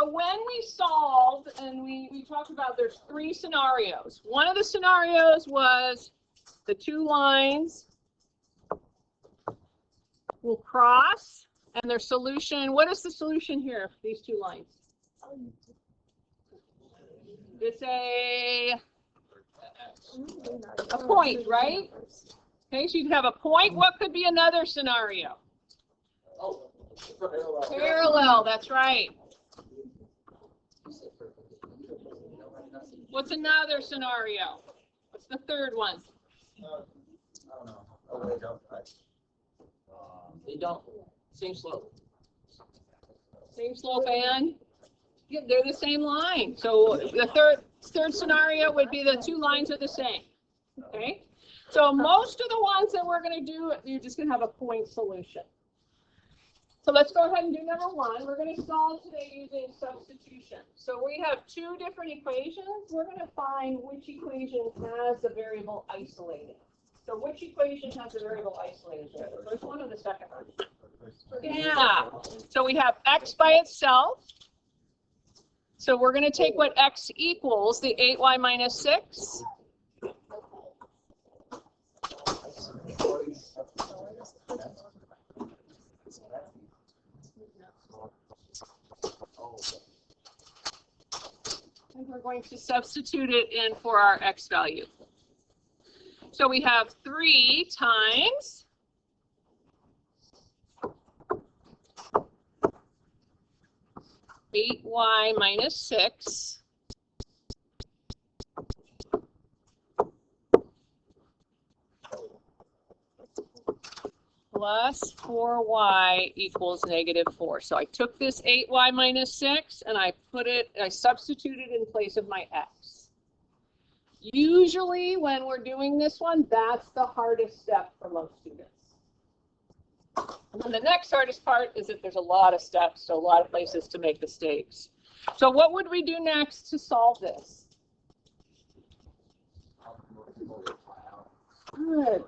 So when we solved, and we talked about there's 3 scenarios. One of the scenarios was the 2 lines will cross, and their solution, what is the solution here, these 2 lines? It's a point, right? Okay, so you can have a point. What could be another scenario? Parallel, that's right. What's another scenario? What's the third one? I don't know. Oh, they don't. Same slope. Same slope and? Yeah, they're the same line. So the third scenario would be the 2 lines are the same. Okay? So most of the ones that we're going to do, you're just going to have a point solution. So let's go ahead and do number 1. We're going to solve today using substitution. So we have 2 different equations. We're going to find which equation has the variable isolated. So which equation has the variable isolated? The first one or the second one? Yeah. So we have x by itself. So we're going to take what x equals, the 8y minus 6. And we're going to substitute it in for our x value. So we have 3 times 8y minus 6 plus 4y equals -4. So I took this 8y minus 6 and I substituted in place of my x. Usually when we're doing this one, that's the hardest step for most students. And then the next hardest part is that there's a lot of steps, so a lot of places to make mistakes. So what would we do next to solve this? Good.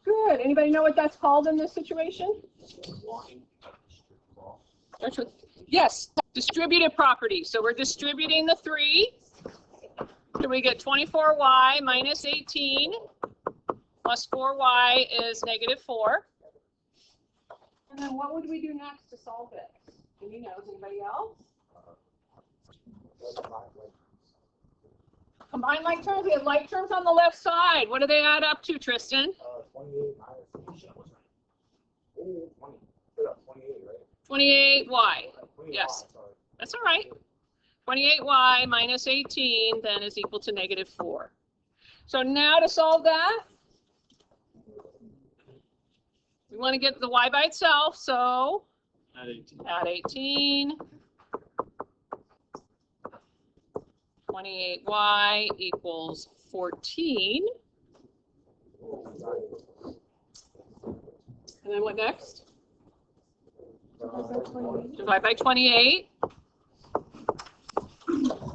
Good. Anybody know what that's called in this situation? Yes, distributive property. So we're distributing the 3. So we get 24y minus 18 plus 4y is -4. And then what would we do next to solve it? Do you know? Does anybody else? Combine like terms. We have like terms on the left side. What do they add up to, Tristan? 28 minus 20. 28, right? 28y. Yes. That's all right. 28y minus 18 then is equal to -4. So now to solve that, we want to get the y by itself, so add 18. 28y equals 14. And then what next? Divide by 28.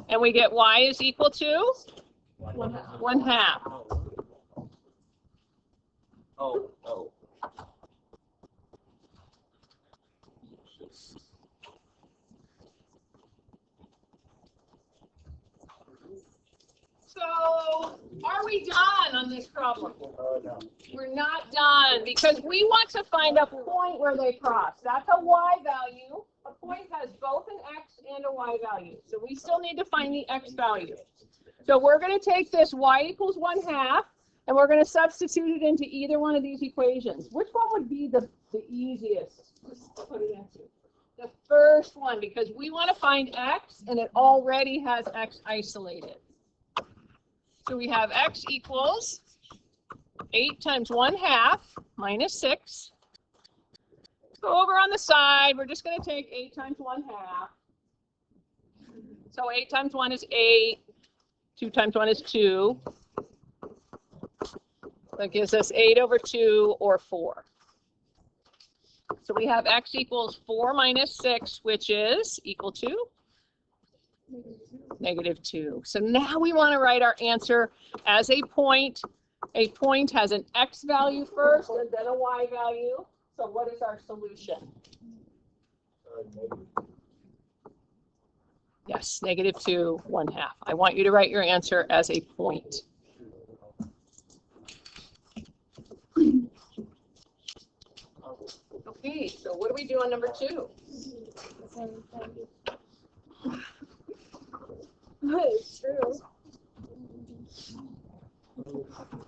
And we get y is equal to 1/2. Oh. So are we done on this problem? No. We're not done because we want to find a point where they cross. That's a y value. A point has both an x and a y value. So we still need to find the x value. So we're going to take this y equals 1/2 and we're going to substitute it into either one of these equations. Which one would be the easiest to put it into? The first one, because we want to find x and it already has x isolated. So we have x equals 8 times 1/2 minus 6. So over on the side, we're just going to take 8 times 1/2. So 8 times 1 is 8. 2 times 1 is 2. That gives us 8 over 2 or 4. So we have x equals 4 minus 6, which is equal to -2. So now we want to write our answer as a point. A point has an x value first and then a y value. So what is our solution? Yes, -2, 1/2. I want you to write your answer as a point. Okay, so what do we do on number 2? It's true.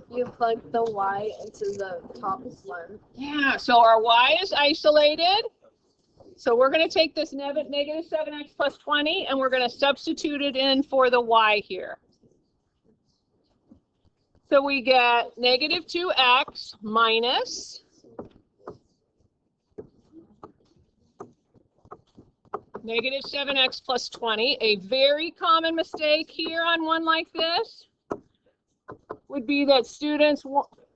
You plug the y into the top one. Yeah, so our y is isolated. So we're going to take this -7x plus 20 and we're going to substitute it in for the y here. So we get -2x minus -7x plus 20. A very common mistake here on one like this would be that students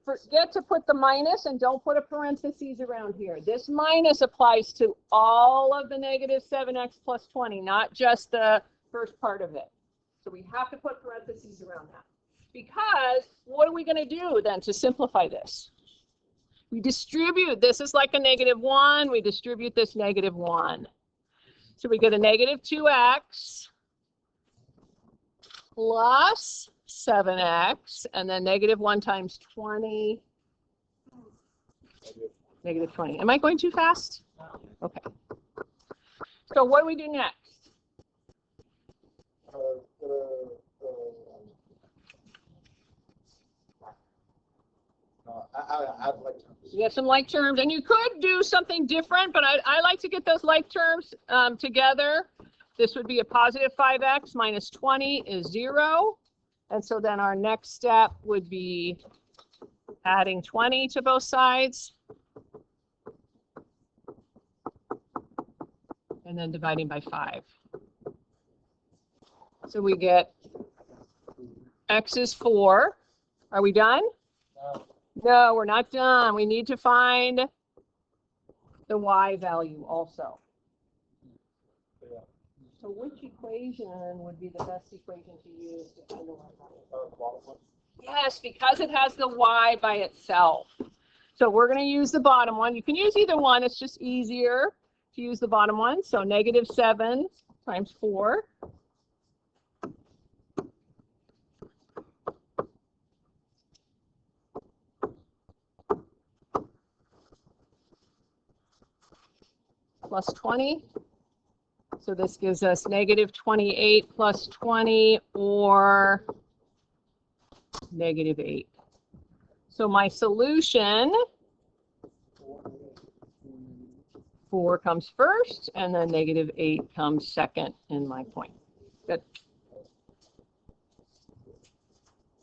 forget to put the minus and don't put a parentheses around here. This minus applies to all of the -7x plus 20, not just the first part of it. So we have to put parentheses around that. Because what are we going to do then to simplify this? We distribute. This is like a -1. We distribute this -1. So we get a -2x plus 7x, and then -1 times 20, -20. Am I going too fast? Okay. So what do we do next? You have some like terms, and you could do something different, but I like to get those like terms together. This would be a +5x minus 20 is 0. And so then our next step would be adding 20 to both sides. And then dividing by 5. So we get x is 4. Are we done? No, we're not done. We need to find the y value also. So which equation would be the best equation to use to find the y value? Yes, because it has the y by itself. So we're going to use the bottom one. You can use either one. It's just easier to use the bottom one. So -7 times 4. Plus 20. So this gives us -28 plus 20 or -8. So my solution, 4 comes first and then -8 comes second in my point. Good.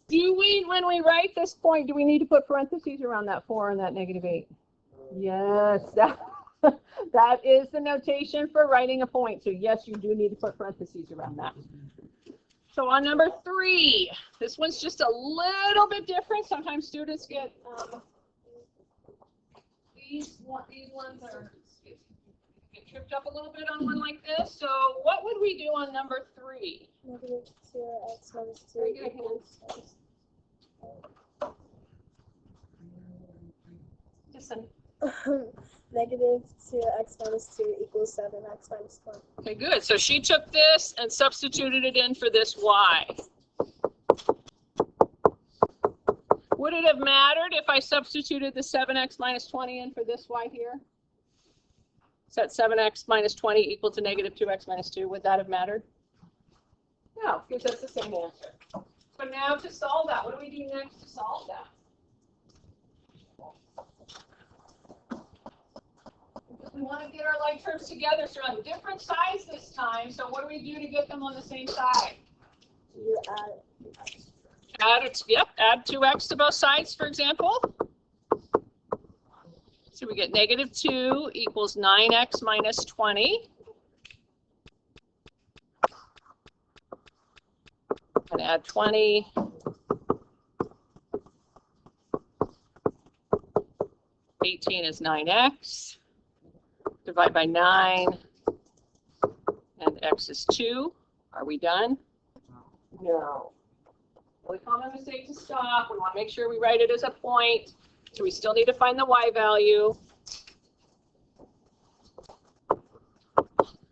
Do we, when we write this point, do we need to put parentheses around that 4 and that -8? Yes, that is the notation for writing a point. So yes, you do need to put parentheses around that. So on number 3, this one's just a little bit different. Sometimes students get these ones are get tripped up a little bit on one like this. So what would we do on number 3? -2x minus 2 equals. Listen. -2x minus 2 equals 7x minus 1. Okay, good. So she took this and substituted it in for this y. Would it have mattered if I substituted the 7x minus 20 in for this y here? Set 7x minus 20 equal to -2x minus 2. Would that have mattered? No, because that's the same answer. So now to solve that, what do we do next to solve that? We want to get our like terms together, so on different sides this time. So what do we do to get them on the same side? You add 2x to both sides, for example. So we get -2 equals 9x minus 20. And add 20. $18 is 9x. Divide by 9. And x is 2. Are we done? No. Really common mistake to stop. We want to make sure we write it as a point. So we still need to find the y value.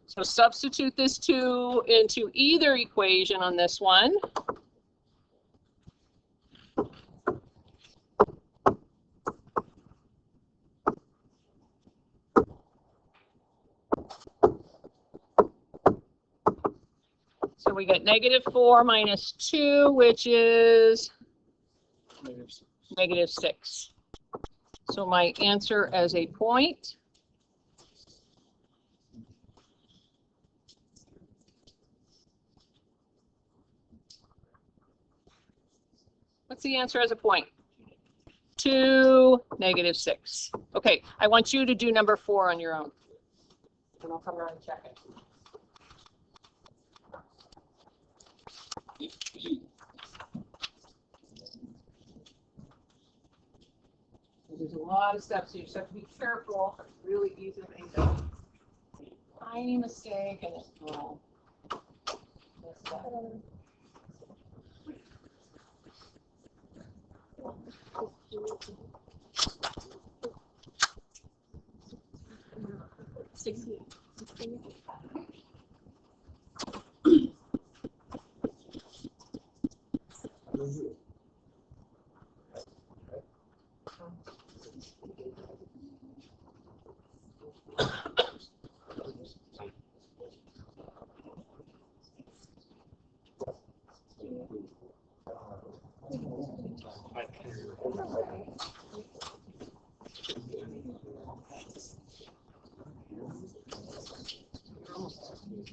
So So substitute this 2 into either equation on this one. So we get -4 minus 2, which is -6. So my answer as a point what's the answer as a point? 2, -6. Okay, I want you to do number 4 on your own. And I'll come around and check it. There's a lot of steps, so you just have to be careful. It's really easy to make a tiny mistake and it's wrong.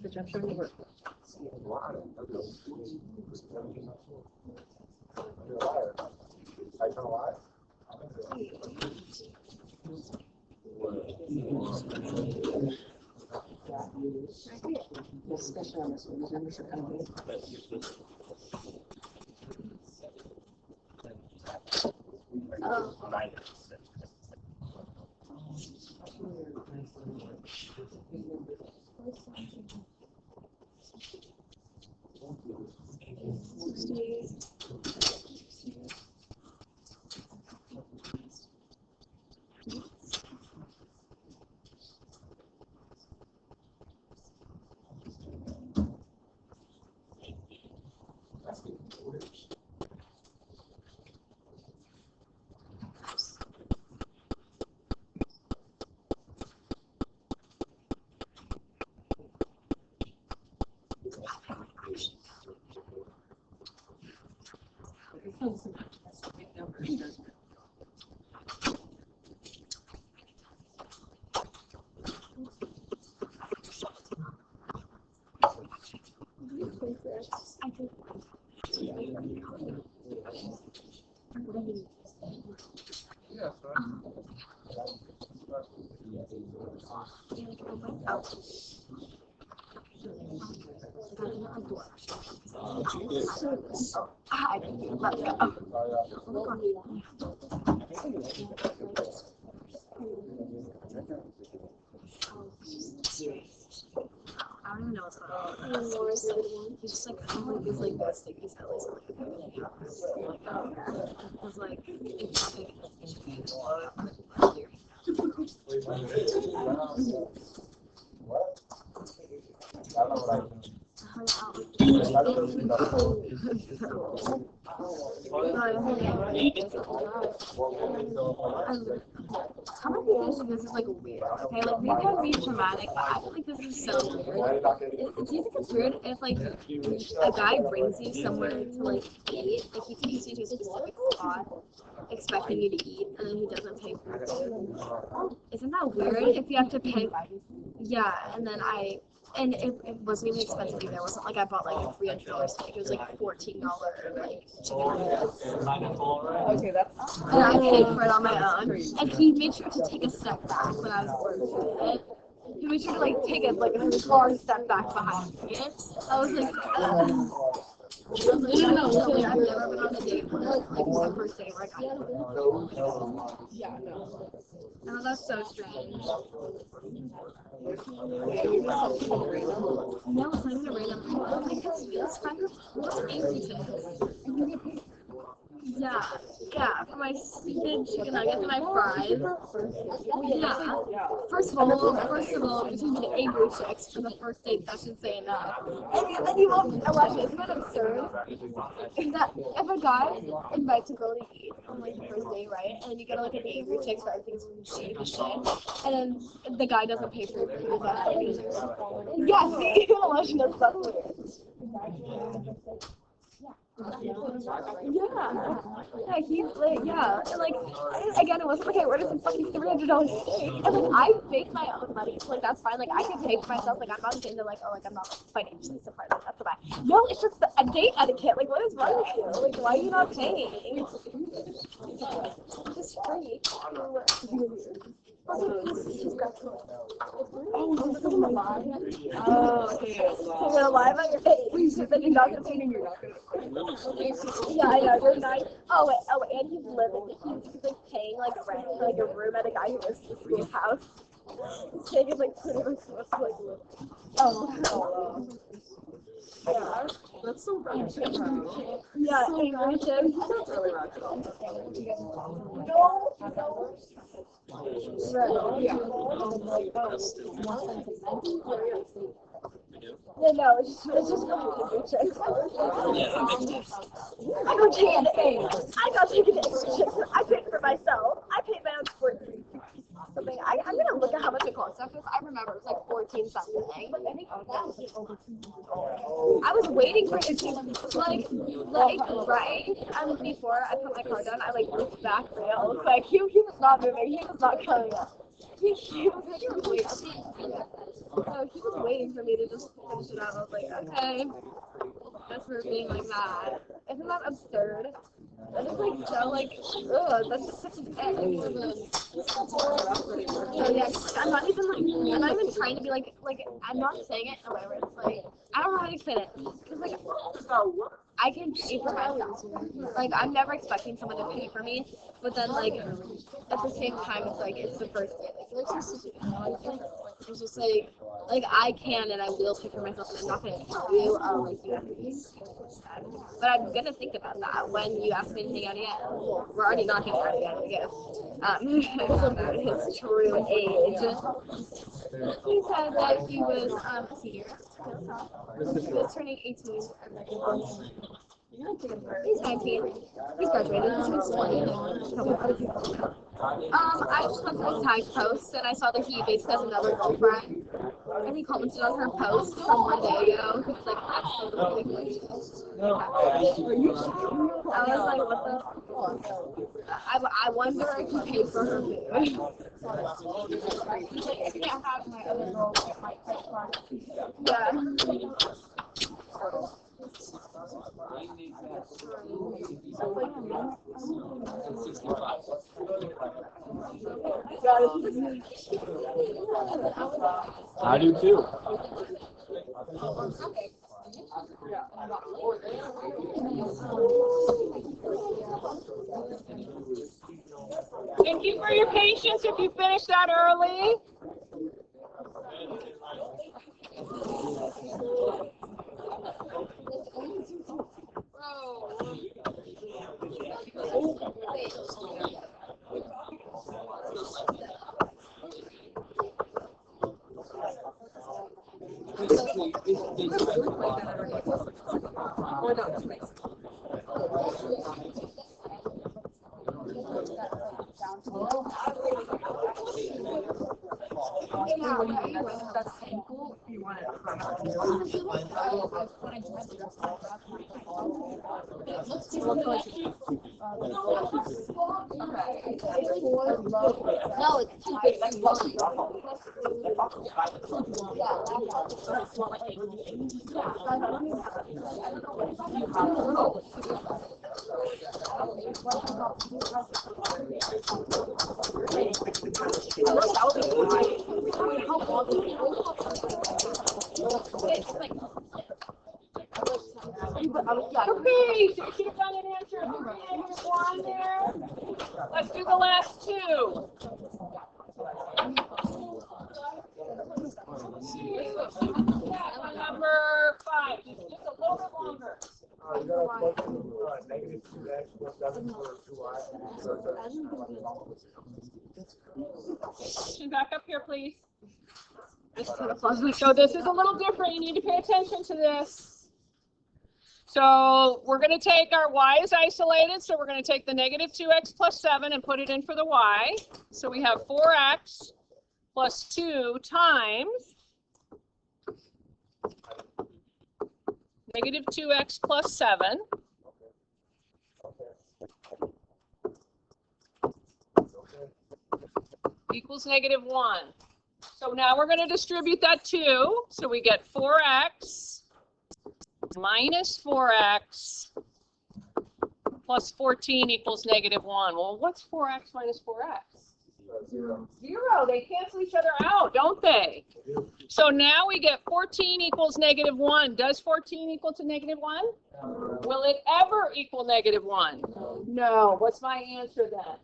Good job showing the work. Especially on this one, these numbers are kind of weird. I don't even know what's going on. He's just like, kind of like these like best stickies that like I was like, some of this is like weird. Okay, like maybe I'm being dramatic, but I feel like this is so weird. Do you think it's weird if like a guy brings you somewhere to like eat, like he takes you to a specific spot, expecting you to eat, and then he doesn't pay for it? Isn't that weird? If you have to pay, yeah, and then and it wasn't even expensive either. It wasn't like I bought like a $300 steak. It was like $14 like chicken nuggets. Okay, that's. And I paid for it on my own. And he made sure to take a step back when I was ordering it. He made sure to like take a hard step back behind me. I was like, no. I've never been on a date where like the first date where I got Yeah, no. Oh, that's so strange. No, it's not even random. Because his friend was angry to him. Yeah, for my stupid chicken nuggets and my fries. Yeah. First of all, just an angry chicks for the first date session saying that. And you won't imagine, isn't that absurd? That if a guy invites a girl to eat on like the first date, right? And then you get like an angry chick for everything's shitty to shit, and then the guy doesn't pay for your food. Yes, you can imagine that stuff. Yeah, he's like, yeah, and like, again, it wasn't like I ordered some fucking $300 steak, and like, I make my own money, so like, that's fine, like, I can pay for myself, like, I'm not saying that, like, oh, like, I'm not financially supported, like, that's bad. No, it's just a date etiquette, like, what is wrong with you? Like, why are you not paying? It's just free. Oh, okay. So you're lie about your age, then you're not gonna pay and you're not gonna. Yeah, I know, you're not. Oh, and he's like paying like rent for like a room at a guy who lives in the schoolhouse. His kid is like pretty much supposed to like live. Oh. Yeah. That's so random. Yeah, angry chick. That's really random. No. Right. Yeah. Yeah, no, it's just really angry chicks. I got taken to chicks. I paid for myself. I paid my own sport. Something. I'm gonna look at how much it cost. Because I remember it was like 14 something. I was waiting for it to like right. And before I put my car down, I like looked back real quick. He was not moving. He was not coming up. He was waiting. So he was waiting for me to just finish it out. I was like, okay, that's for being like that. Isn't that absurd? That is like so like, ugh, that's just such an ick. So yeah, I'm not even trying to be like, I'm not saying it in a way where it's like, I don't know how to explain it. Cause like, I can pay for myself. Like, I'm never expecting someone to pay for me, but then like, at the same time, it's like, it's the first day. Like, it's just like I can and I will pay for myself, and I'm not gonna tell you, oh, like you have to be. But I'm gonna think about that when you ask me to hang out again. Well, we're already not hanging out again, I guess. About his true age. He said that he was a senior. He was turning 18. He's 19. He's graduated. He's 20. I just went to his tag post and I saw that he basically has another girlfriend. And he commented on her post from one day ago. He was like, I was like, what the? I wonder if he paid for her food. I can't have my other girl with my credit card. Yeah. I do too. Thank you for your patience if you finished that early. No, it's too big. Okay, so you should have done an answer. One there. Let's do the last two. Number 5. Just a little bit longer. You gotta put negative 2x plus 7 for 2y. Back up here, please. So this is a little different. You need to pay attention to this. So we're going to take our y is isolated. So we're going to take the negative 2x plus 7 and put it in for the y. So we have 4x plus 2 times negative 2x plus 7 equals negative 1. So now we're going to distribute that 2. So we get 4x minus 4x plus 14 equals negative 1. Well, what's 4x minus 4x? 0. 0. They cancel each other out, don't they? So now we get 14 equals negative 1. Does 14 equal to negative 1? Will it ever equal negative 1? No. What's my answer then?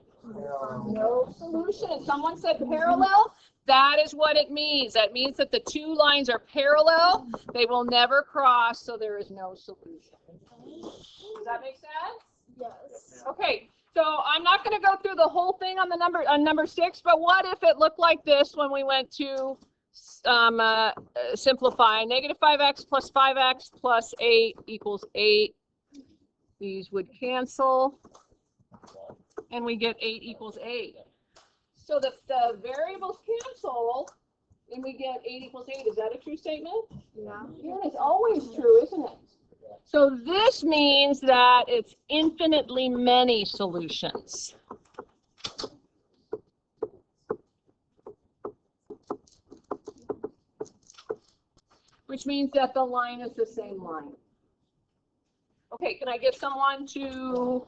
No solution. And someone said parallel. That is what it means. That means that the two lines are parallel. They will never cross, so there is no solution. Does that make sense? Yes. Okay. So I'm not going to go through the whole thing on the number 6, but what if it looked like this when we went to simplify? Negative 5x plus 5x plus 8 equals 8. These would cancel, and we get 8 equals 8. So the variables cancel, and we get 8 equals 8. Is that a true statement? Yeah. Yeah, it's always true, isn't it? So this means that it's infinitely many solutions. Which means that the line is the same line. Okay, can I get someone to